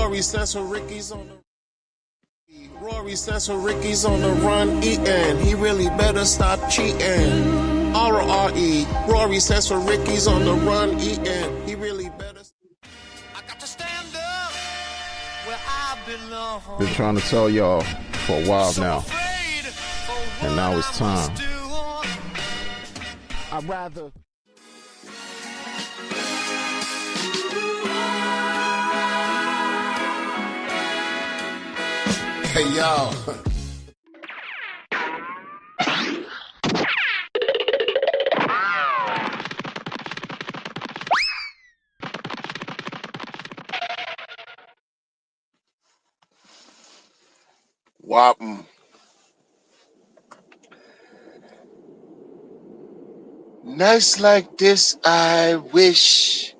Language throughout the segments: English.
Rory says for Ricky's on the Rory says for Ricky's on the run eating. He really better stop cheating. R-R-E. Rory says for Ricky's on the run eating. He really better. I got to stand up where I belong. Been trying to tell y'all for a while now, and now it's time. I'd rather. Hey, y'all. Whopping. Nights like this, I wish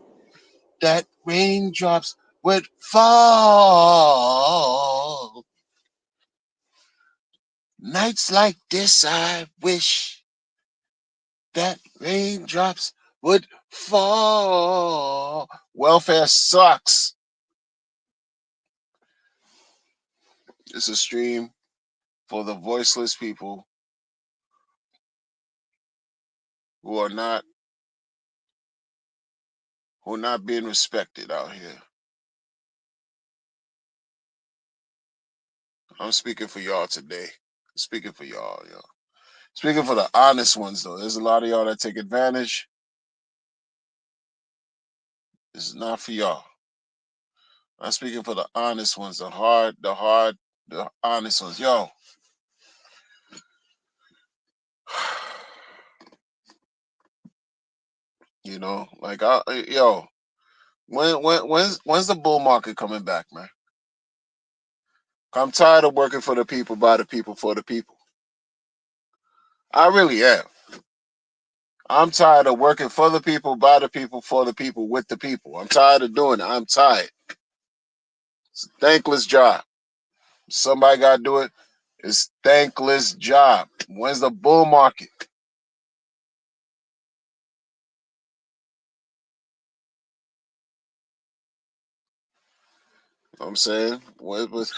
that raindrops would fall. Nights like this, I wish that raindrops would fall. Welfare sucks. It's a stream for the voiceless people who are not being respected out here. I'm speaking for y'all today. I'm speaking for y'all. Speaking for the honest ones, though. There's a lot of y'all that take advantage. This is not for y'all. I'm speaking for the honest ones, the honest ones. Yo. You know, like when's the bull market coming back, man? I'm tired of working for the people, by the people, for the people. I really am. I'm tired of working for the people, by the people, for the people, with the people. I'm tired of doing it. I'm tired. It's a thankless job. Somebody got to do it. It's a thankless job. When's the bull market? You know what I'm saying? When's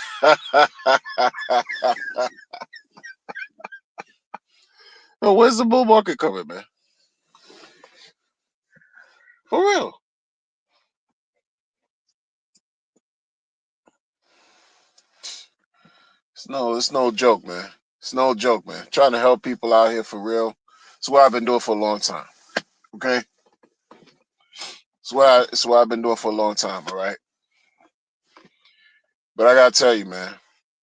the bull market coming, man? For real. It's no joke, man. It's no joke, man. Trying to help people out here for real. It's what I've been doing for a long time. Okay? It's what I've been doing for a long time, all right? But I gotta tell you, man,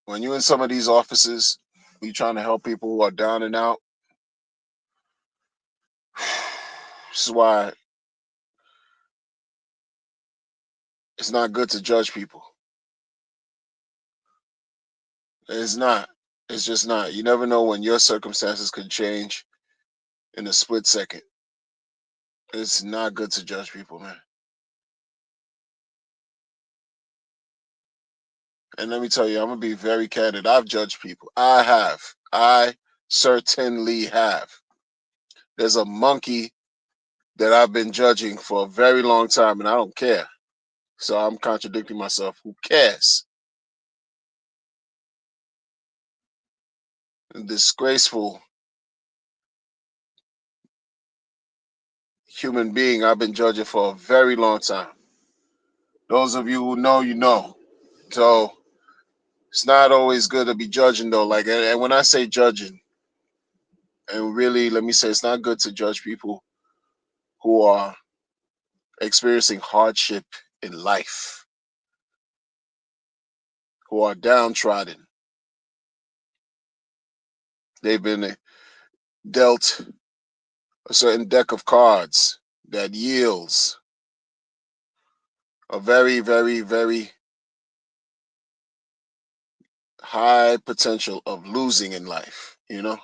when you're in some of these offices, you trying to help people who are down and out. This is why it's not good to judge people. It's not. It's just not. You never know when your circumstances could change in a split second. It's not good to judge people, man. And let me tell you, I'm gonna be very candid. I've judged people. I have. I certainly have. There's a monkey that I've been judging for a very long time, and I don't care. So I'm contradicting myself. Who cares? A disgraceful human being I've been judging for a very long time. Those of you who know, you know. So it's not always good to be judging, though. Like, and when I say judging, and really, let me say, it's not good to judge people who are experiencing hardship in life, who are downtrodden. They've been dealt a certain deck of cards that yields a very, very, very high potential of losing in life, you know?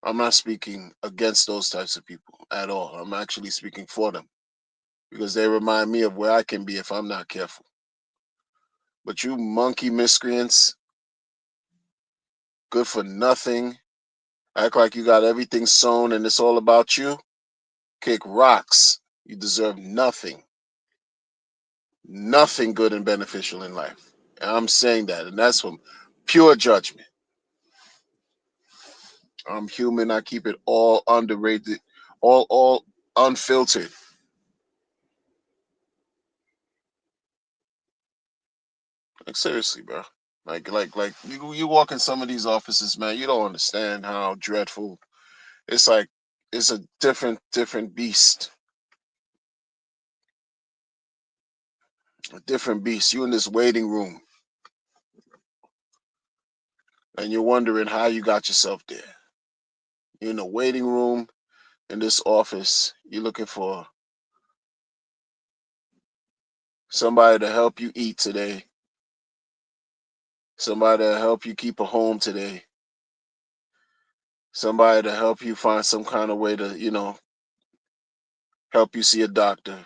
I'm not speaking against those types of people at all. I'm actually speaking for them because they remind me of where I can be if I'm not careful. But you monkey miscreants, good for nothing, act like you got everything sewn and it's all about you, kick rocks. You deserve nothing. nothing good and beneficial in life. And I'm saying that, and that's from pure judgment. I'm human. I keep it all underrated, all unfiltered. Like seriously, bro. Like you walk in some of these offices, man. You don't understand how dreadful. It's like it's a different beast, a different beast. You in this waiting room, and you're wondering how you got yourself there. You're in a waiting room in this office. You're looking for somebody to help you eat today, somebody to help you keep a home today, somebody to help you find some kind of way to, help you see a doctor,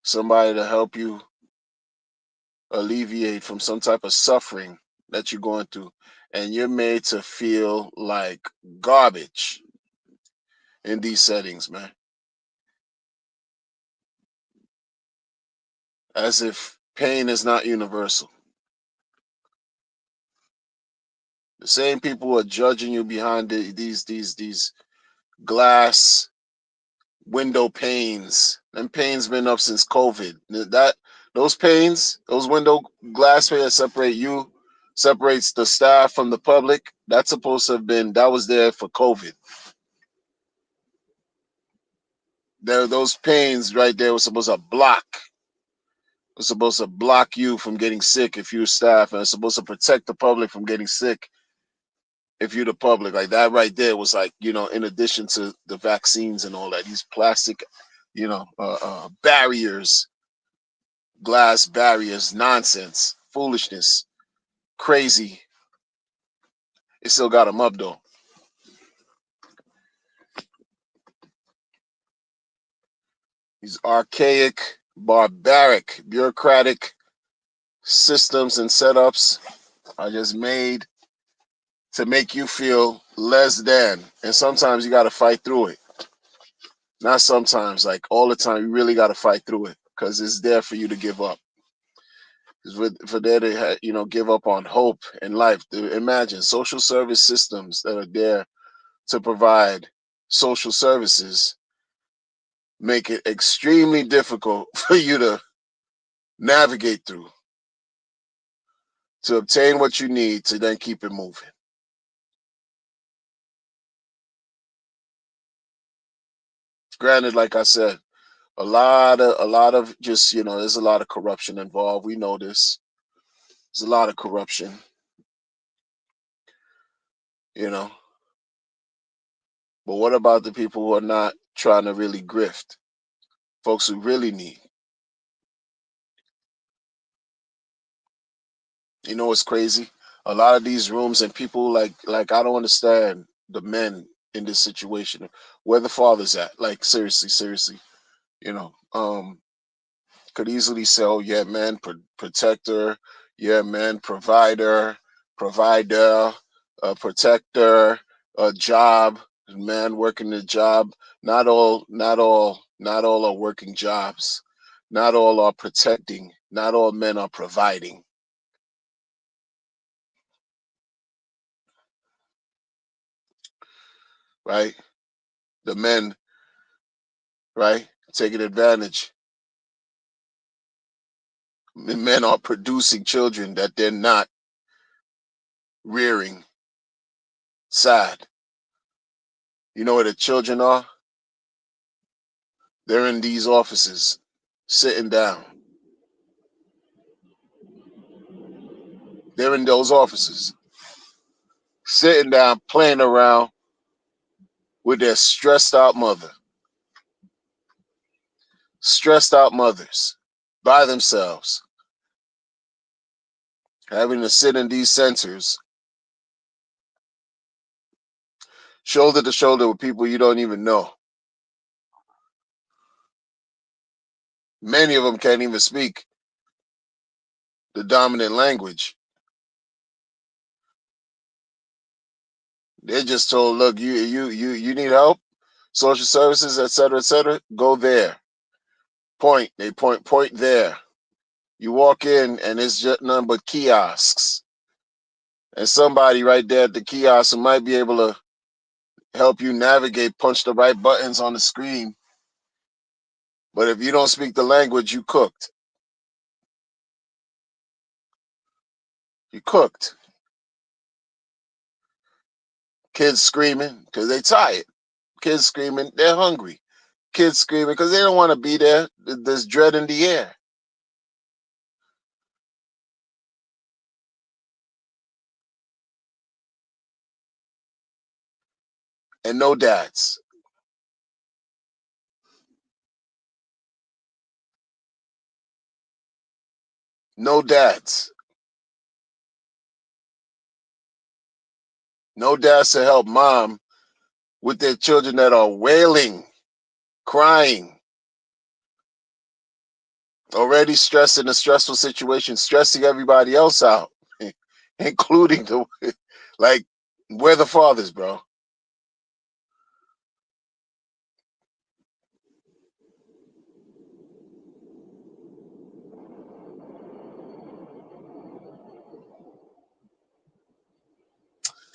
somebody to help you alleviate from some type of suffering that you're going through. And you're made to feel like garbage in these settings, man. As if pain is not universal. The same people who are judging you behind these glass window panes. Them panes been up since COVID. Those panes, those window glass panes that separate you, separates the staff from the public. That's supposed to have been that was there for COVID. Those panes right there were supposed to block. It's supposed to block you from getting sick if you're staff, and it's supposed to protect the public from getting sick if you're the public. Like that right there was like, in addition to the vaccines and all that, these plastic, barriers, glass barriers, nonsense, foolishness, crazy. It still got them up though. These archaic, barbaric, bureaucratic systems and setups are just made to make you feel less than. And sometimes you got to fight through it. Not sometimes, like all the time, you really got to fight through it because it's there for you to give up. For there to give up on hope in life. Imagine social service systems that are there to provide social services make it extremely difficult for you to navigate through to obtain what you need to then keep it moving. Granted, like I said, a lot of just there's a lot of corruption involved. We know this. There's a lot of corruption, you know. But what about the people who are not trying to really grift? Folks who really need. You know what's crazy? A lot of these rooms and people like I don't understand the men in this situation. Where the fathers at? Like seriously, you know. Could easily say, "Oh yeah, man, protector, yeah, man, provider, protector, a job, man, working the job." Not all are working jobs. Not all are protecting. Not all men are providing. Right? The men, right, taking advantage. Men are producing children that they're not rearing. Sad. You know where the children are? They're in these offices, sitting down. They're in those offices, sitting down, playing around with their stressed out mother. Stressed out mothers by themselves, having to sit in these centers, shoulder to shoulder with people you don't even know. Many of them can't even speak the dominant language. They're just told, look, you need help, social services, et cetera, go there. Point. They point there. You walk in and it's just nothing but kiosks. And somebody right there at the kiosk who might be able to help you navigate, punch the right buttons on the screen. But if you don't speak the language, you cooked. You cooked. Kids screaming because they tired. Kids screaming, they're hungry. Kids screaming because they don't want to be there. There's dread in the air. And no dads. No dads. No dads to help mom with their children that are wailing, crying, already stressed in a stressful situation, stressing everybody else out, including the like, we're the fathers, bro.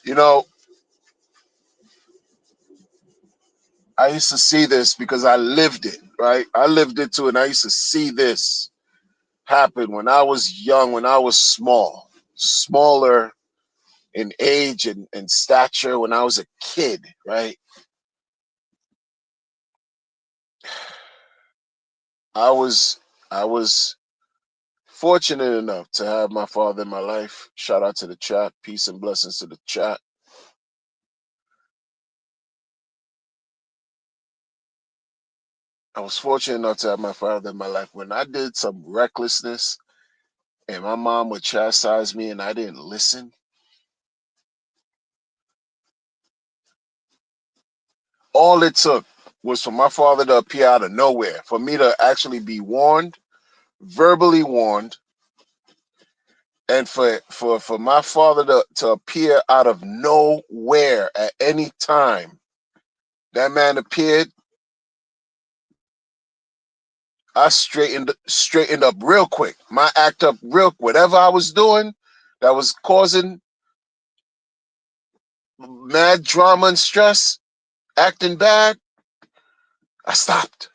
You know, I used to see this because I lived it, right? I lived it too, and I used to see this happen when I was young, when I was smaller in age and stature, when I was a kid, right? I was fortunate enough to have my father in my life. Shout out to the chat. Peace and blessings to the chat. I was fortunate enough to have my father in my life. When I did some recklessness and my mom would chastise me and I didn't listen, all it took was for my father to appear out of nowhere, for me to actually be warned, verbally warned, and for my father to appear out of nowhere at any time. That man appeared, I straightened up real quick. My act up real, whatever I was doing that was causing mad drama and stress, acting bad, I stopped.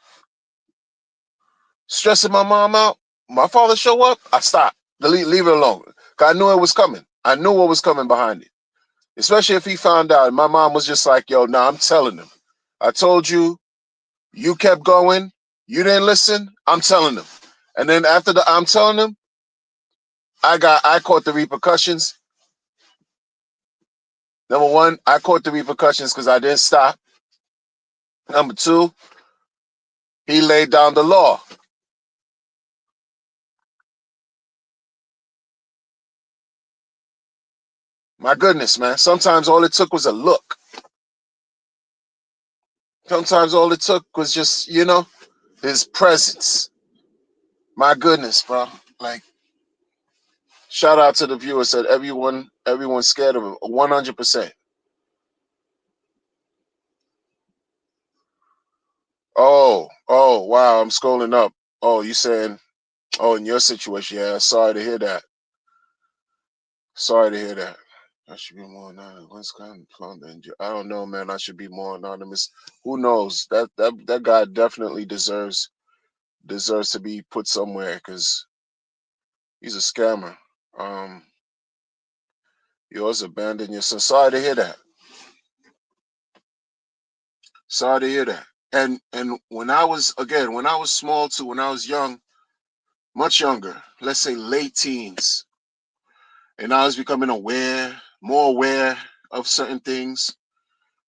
Stressing my mom out, my father show up, I stopped. Leave it alone. Cause I knew it was coming. I knew what was coming behind it. Especially if he found out. My mom was just like, yo, nah, I'm telling him. I told you, you kept going, you didn't listen, I'm telling him. And then after I'm telling him, I caught the repercussions. Number one, I caught the repercussions because I didn't stop. Number two, he laid down the law. My goodness, man. Sometimes all it took was a look. Sometimes all it took was just, his presence. My goodness, bro. Like, shout out to the viewers that everyone's scared of him. 100%. Oh, wow. I'm scrolling up. Oh, you saying, oh, in your situation. Yeah, sorry to hear that. Sorry to hear that. I should be more anonymous. What's kind of I don't know, man. I should be more anonymous. Who knows? That guy definitely deserves to be put somewhere because he's a scammer. You always abandon your son. Sorry to hear that. Sorry to hear that. And when I was small too, when I was young, much younger, let's say late teens, and I was becoming more aware of certain things,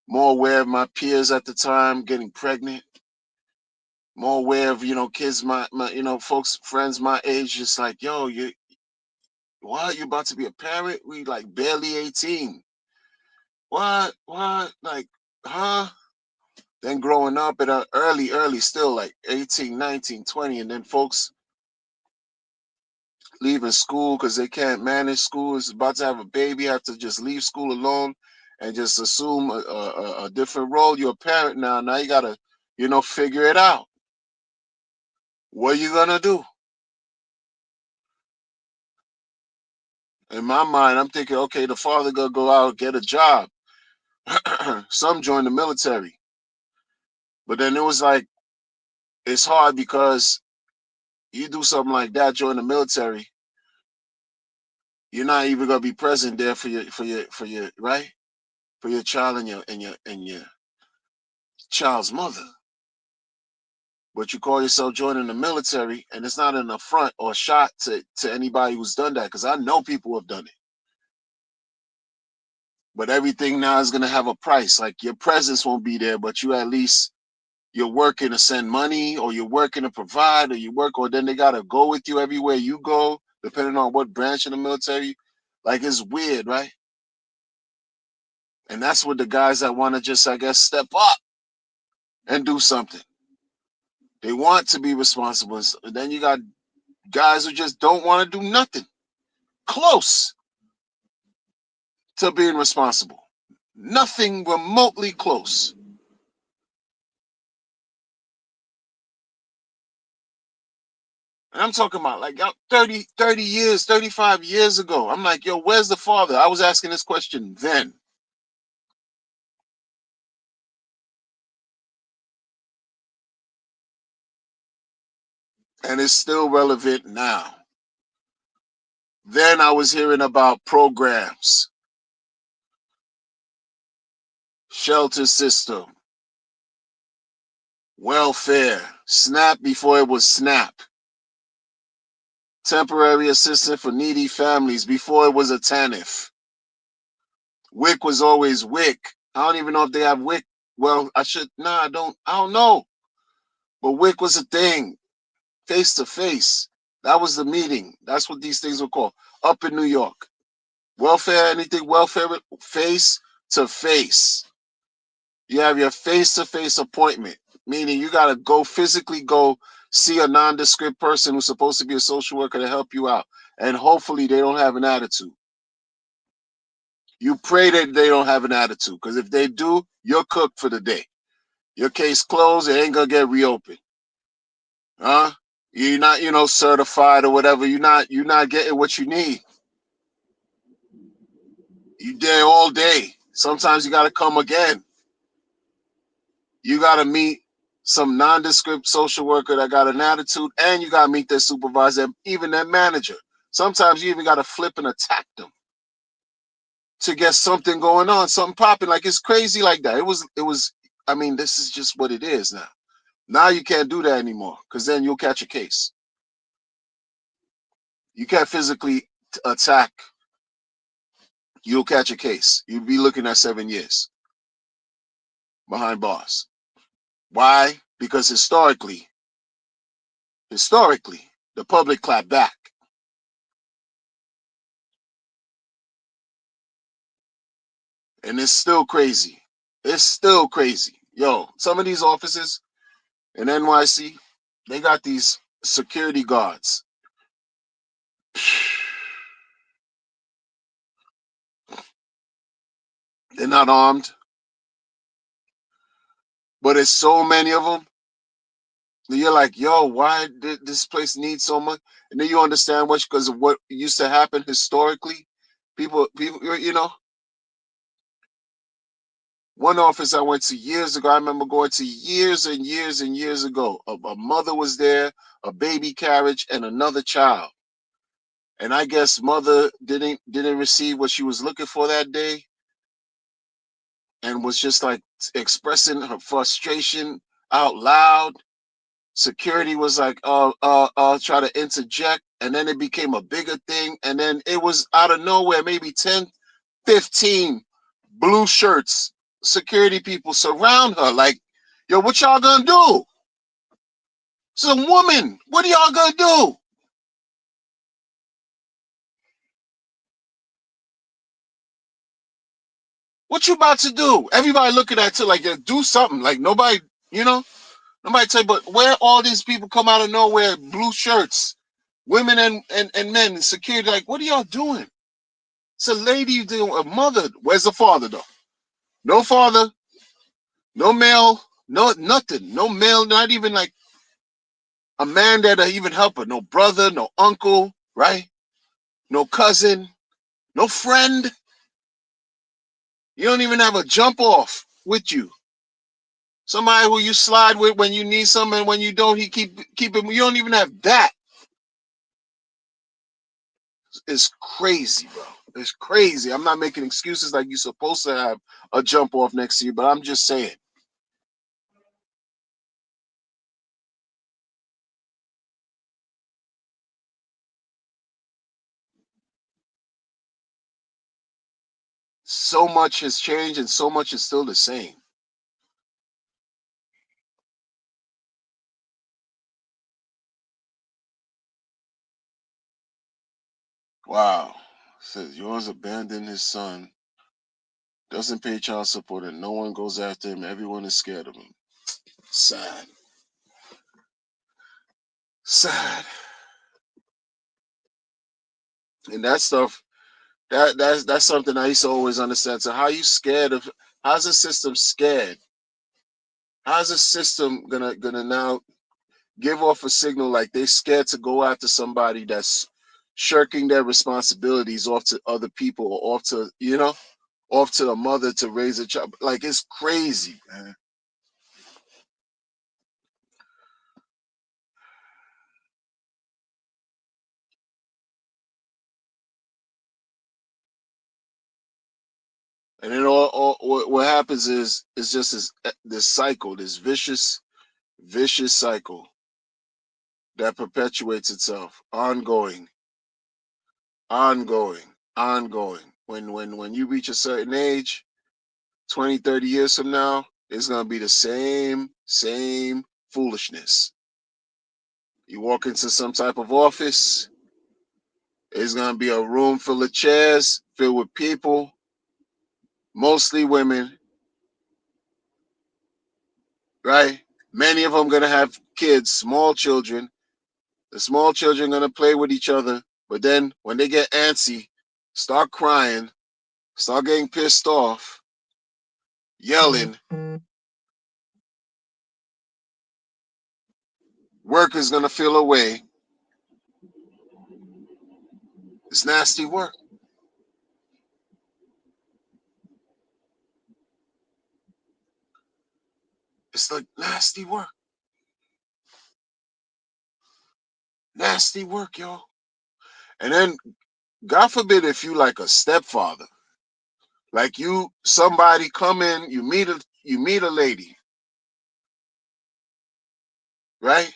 more aware of my peers at the time getting pregnant, more aware of kids my folks friends my age, just like, yo, you about to be a parent? We like barely 18. What like, huh? Then growing up at a early still like 18, 19, 20, and then folks leaving school because they can't manage school, is about to have a baby, have to just leave school alone and just assume a different role. You're a parent now you gotta figure it out. What are you gonna do? In my mind, I'm thinking, okay, the father gonna go out get a job. Some join the military, but then it was like it's hard because you do something like that, join the military, you're not even gonna be present there for your right for your child and your child's mother. But you call yourself joining the military, and it's not an affront or shot to anybody who's done that, because I know people who have done it. But everything now is gonna have a price. Like your presence won't be there, but you at least you're working to send money, or you're working to provide, or you work, or then they gotta go with you everywhere you go, depending on what branch of the military. Like it's weird, right? And that's what the guys that want to just, I guess, step up and do something. They want to be responsible. And then you got guys who just don't want to do nothing close to being responsible. Nothing remotely close. And I'm talking about like 30 years, 35 years ago. I'm like, yo, where's the father? I was asking this question then. And it's still relevant now. Then I was hearing about programs, shelter system, welfare, SNAP before it was SNAP, temporary assistance for needy families before it was a TANF. WIC was always WIC. I don't even know if they have WIC. Well, I don't know. But WIC was a thing, face to face. That was the meeting. That's what these things were called. Up in New York. Welfare, anything welfare, face to face. You have your face to face appointment, meaning you got to go physically go see a nondescript person who's supposed to be a social worker to help you out. And hopefully they don't have an attitude. You pray that they don't have an attitude, because if they do, you're cooked for the day. Your case closed, it ain't gonna get reopened. Huh? You're not, certified or whatever. You're not getting what you need. You there all day. Sometimes you gotta come again. You gotta meet some nondescript social worker that got an attitude, and you gotta meet their supervisor, even their manager. Sometimes you even gotta flip and attack them to get something going on, something popping. Like it's crazy like that. It was. I mean, this is just what it is now. Now you can't do that anymore, because then you'll catch a case. You can't physically attack. You'll catch a case. You'll be looking at 7 years behind bars. Why? Because historically, the public clapped back. And it's still crazy. It's still crazy. Yo, some of these offices in NYC, they got these security guards. They're not armed, but it's so many of them. You're like, yo, why did this place need so much? And then you understand what's because of what used to happen historically. People, one office I went to years ago, I remember going to years and years and years ago. A mother was there, a baby carriage, and another child. And I guess mother didn't receive what she was looking for that day, and was just like expressing her frustration out loud. Security was like, try to interject, and then it became a bigger thing, and then it was out of nowhere, maybe 10, 15 blue shirts, security people surround her like, yo, what y'all gonna do? It's a woman. What are y'all gonna do? What you about to do? Everybody looking at her like, yeah, do something. Like nobody, nobody tell you, but where all these people come out of nowhere, blue shirts, women and men, security, like, what are y'all doing? It's a lady, a mother. Where's the father though? No father, no male, no nothing, no male, not even like A man that'll even help her. No brother, no uncle, right? No cousin, no friend. You don't even have a jump off with you. Somebody who you slide with when you need something, and when you don't, he keep it. You don't even have that. It's crazy, bro. It's crazy. I'm not making excuses like you're supposed to have a jump off next to you, but I'm just saying. So much has changed and so much is still the same. Wow. Says yours abandoned his son, doesn't pay child support, and no one goes after him. Everyone is scared of him. Sad. Sad. And that stuff, that's something I used to always understand. So how you scared of how's the system scared? How's the system gonna now give off a signal like they're scared to go after somebody that's shirking their responsibilities off to other people or off to off to a mother to raise a child? Like, it's crazy, man. And then all what happens is it's just this cycle, this vicious cycle that perpetuates itself, ongoing. When you reach a certain age, 20, 30 years from now, it's gonna be the same foolishness. You walk into some type of office, it's gonna be a room full of chairs filled with people, mostly women, right? Many of them gonna have kids, small children. The small children gonna play with each other, but then when they get antsy, start crying, start getting pissed off, yelling, work is gonna feel away. It's nasty work. It's like nasty work, yo. And then, God forbid, if you like a stepfather, like somebody come in, you meet a lady, right?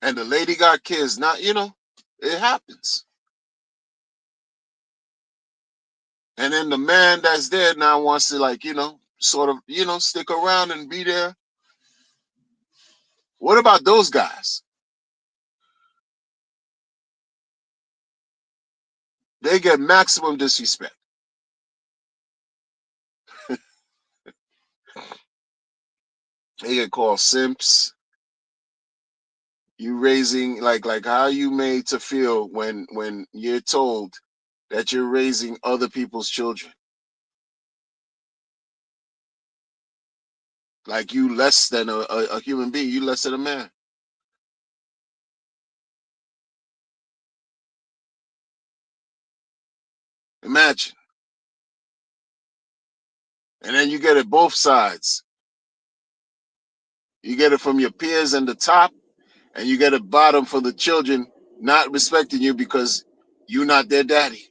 And the lady got kids. Not, it happens. And then the man that's there now wants to, like, sort of, stick around and be there. What about those guys? They get maximum disrespect. They get called simps. You raising, like how you made to feel when you're told that you're raising other people's children. Like you less than a human being, you less than a man. Imagine. And then you get it both sides. You get it from your peers and the top, and you get it bottom for the children not respecting you because you're not their daddy.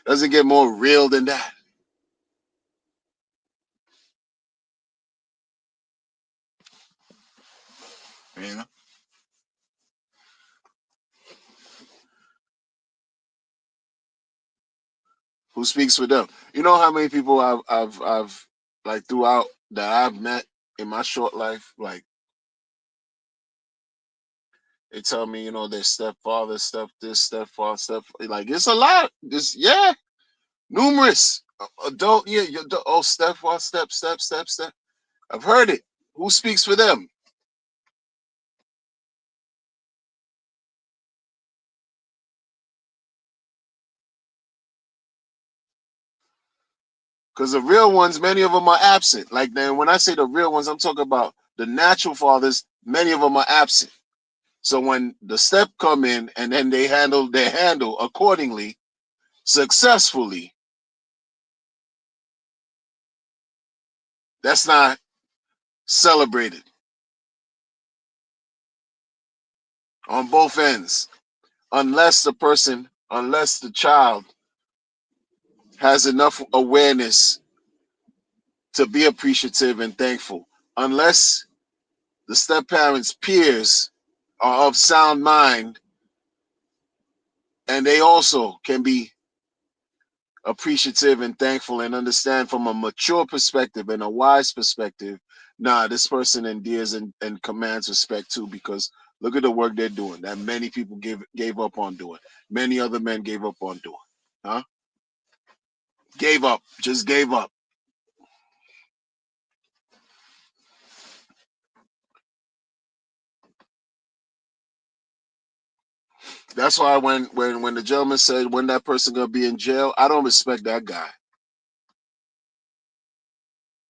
Doesn't get more real than that. You know? Who speaks for them? You know how many people I've like throughout that I've met in my short life, like they tell me, their stepfather, stepfather, like it's a lot. Just yeah, numerous adult, yeah, oh, stepfather, step. I've heard it. Who speaks for them? Because the real ones, many of them are absent. Like then when I say the real ones, I'm talking about the natural fathers. Many of them are absent. So when the step come in and then they handle accordingly, successfully, that's not celebrated on both ends, unless the child has enough awareness to be appreciative and thankful, unless the step parents' peers are of sound mind and they also can be appreciative and thankful and understand from a mature perspective and a wise perspective. Nah, this person endears and commands respect too, because look at the work they're doing that many people gave up on doing. Many other men gave up on doing. Huh? Gave up, just gave up. That's why when the gentleman said when that person gonna be in jail, I don't respect that guy.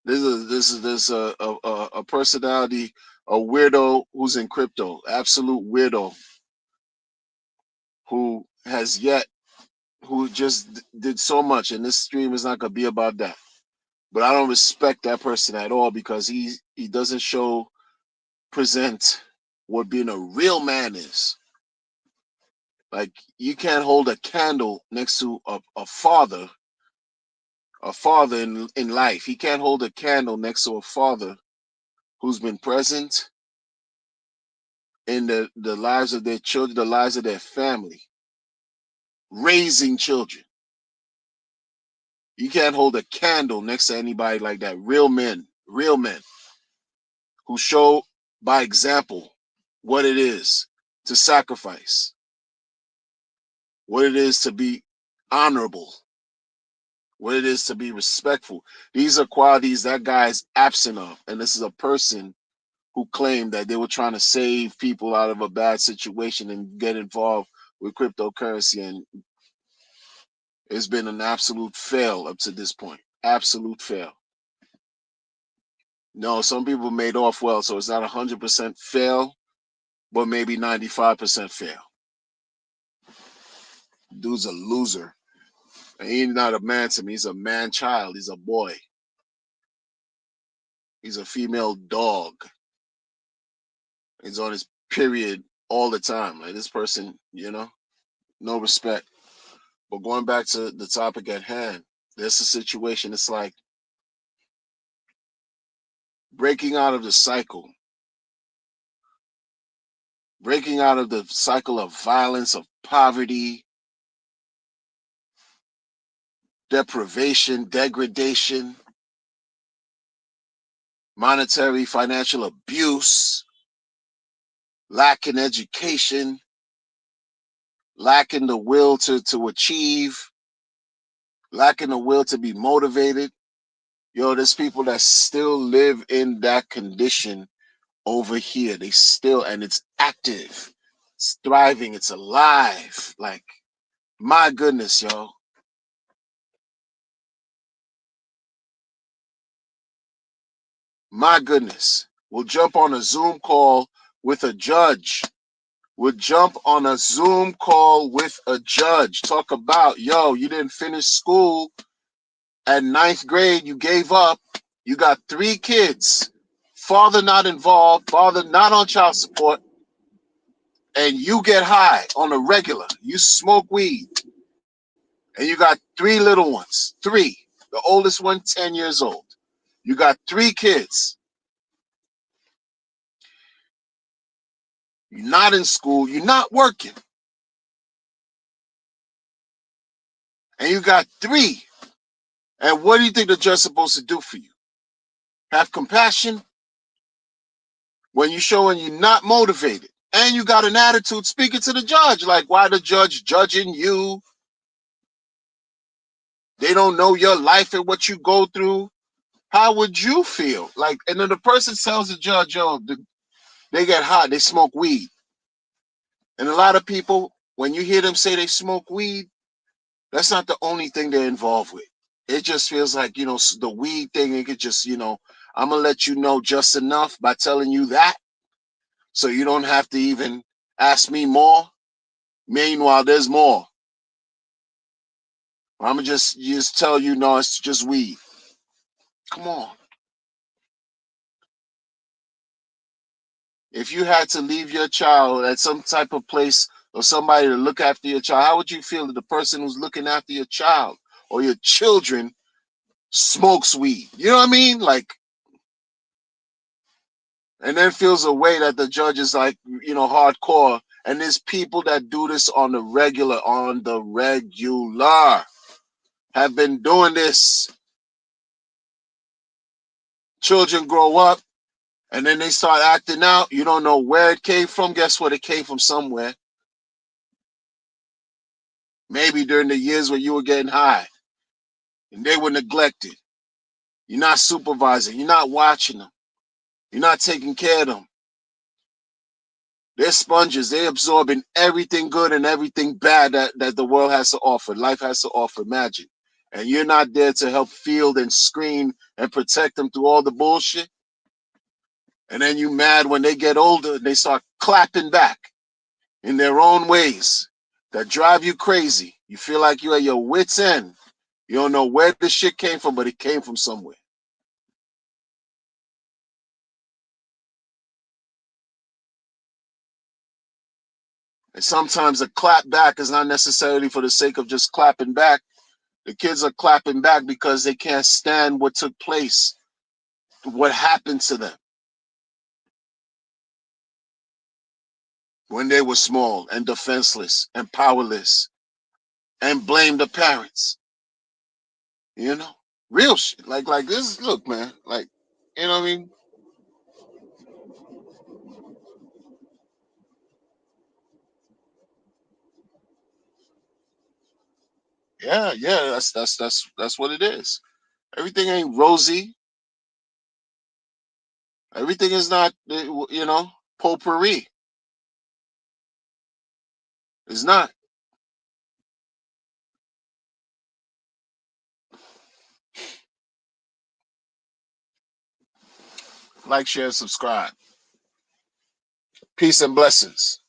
This is a personality, a weirdo who's in crypto, absolute weirdo who has yet who just did so much, and this stream is not gonna be about that. But I don't respect that person at all because he doesn't present what being a real man is. Like you can't hold a candle next to a father in life. He can't hold a candle next to a father who's been present in the lives of their children, the lives of their family, raising children. You can't hold a candle next to anybody like that. Real men who show by example what it is to sacrifice, what it is to be honorable, what it is to be respectful. These are qualities that guy is absent of. And this is a person who claimed that they were trying to save people out of a bad situation and get involved with cryptocurrency. And it's been an absolute fail up to this point. Absolute fail. No, some people made off well, so it's not 100% fail, but maybe 95% fail. Dude's a loser. And he's not a man to me. He's a man child. He's a boy. He's a female dog. He's on his period all the time. Like this person, no respect. But going back to the topic at hand, there's a situation. It's like breaking out of the cycle, breaking out of the cycle of violence, of poverty, deprivation, degradation, monetary, financial abuse, lacking education, lacking the will to achieve, lacking the will to be motivated. Yo, there's people that still live in that condition over here. They still, and it's active, it's thriving, it's alive. Like, my goodness, yo. My goodness. We'll jump on a Zoom call with a judge. We'll jump on a Zoom call with a judge. Talk about, yo, you didn't finish school at 9th grade, you gave up. You got 3 kids. Father not involved, father not on child support, and you get high on a regular. You smoke weed, and you got 3 little ones. 3. The oldest one, 10 years old. You got 3 kids. You're not in school. You're not working. And you got 3. And what do you think the judge's supposed to do for you? Have compassion? When you're showing you're not motivated and you got an attitude speaking to the judge, like why the judge judging you? They don't know your life and what you go through. How would you feel? Like, and then the person tells the judge, yo, they get hot, they smoke weed. And a lot of people, when you hear them say they smoke weed, that's not the only thing they're involved with. It just feels like, the weed thing, it could just, I'm gonna let you know just enough by telling you that, so you don't have to even ask me more. Meanwhile, there's more. I'm gonna just tell you, no, it's just weed. Come on. If you had to leave your child at some type of place or somebody to look after your child, how would you feel that the person who's looking after your child or your children smokes weed? You know what I mean? Like, and then feels a way that the judge is like, hardcore. And there's people that do this on the regular, have been doing this. Children grow up and then they start acting out. You don't know where it came from. Guess what? It came from somewhere. Maybe during the years when you were getting high and they were neglected. You're not supervising. You're not watching them. You're not taking care of them. They're sponges. They're absorbing everything good and everything bad that the world has to offer. Life has to offer. Imagine. And you're not there to help field and screen and protect them through all the bullshit. And then you mad when they get older and they start clapping back in their own ways that drive you crazy. You feel like you're at your wit's end. You don't know where the shit came from, but it came from somewhere. And sometimes a clap back is not necessarily for the sake of just clapping back. The kids are clapping back because they can't stand what took place, what happened to them when they were small and defenseless and powerless and blame the parents. You know, real shit. Like this. Look, man. Like, you know what I mean? Yeah, yeah. That's what it is. Everything ain't rosy. Everything is not, potpourri. It's not. Like, share, subscribe. Peace and blessings.